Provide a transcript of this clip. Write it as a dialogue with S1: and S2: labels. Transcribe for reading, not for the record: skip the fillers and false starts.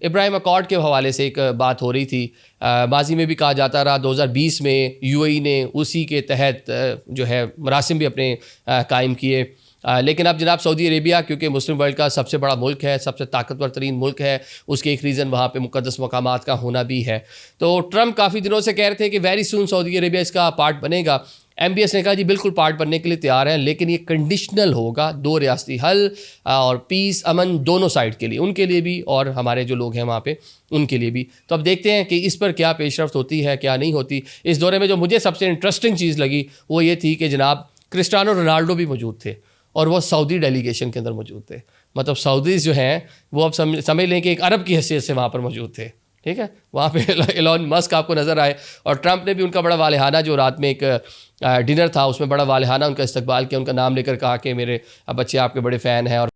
S1: Ibrahim accord के हवाले से एक बात हो रही थी। माजी में भी कहा जाता रहा, 2020 में यूएई ने उसी के तहत जो है मरासिम भी अपने कायम किए। लेकिन अब जनाब सऊदी अरेबिया, क्योंकि मुस्लिम वर्ल्ड का सबसे बड़ा मुल्क है, सबसे ताकतवर तरीन मुल्क है, उसके एक रीज़न वहाँ पे मुक़द्दस मकामात का होना भी है। तो ट्रम्प काफ़ी दिनों से कह रहे थे कि वेरी सून सऊदी अरेबिया इसका पार्ट बनेगा। MBS ने कहा जी बिल्कुल पार्ट बनने के लिए तैयार हैं, लेकिन ये कंडीशनल होगा, 2 रियासती हल और पीस अमन दोनों साइड के लिए, उनके लिए भी और हमारे जो लोग हैं वहाँ पे उनके लिए भी। तो अब देखते हैं कि इस पर क्या पेशरफ्त होती है, क्या नहीं होती। इस दौरे में जो मुझे सबसे इंटरेस्टिंग चीज़ लगी वो ये थी कि जनाब क्रिस्टियानो रोनाल्डो भी मौजूद थे और वो सऊदी डेलीगेशन के अंदर मौजूद थे। मतलब सऊदीज़ जो हैं वो अब समझ लें कि एक अरब की हैसियत से वहाँ पर मौजूद थे। ठीक है, वहाँ पे एलोन मस्क आपको नज़र आए और ट्रंप ने भी उनका बड़ा वालिहाना, जो रात में एक डिनर था उसमें बड़ा वालिहाना उनका इस्तकबाल किया, उनका नाम लेकर कहा कि मेरे बच्चे आपके बड़े फ़ैन हैं और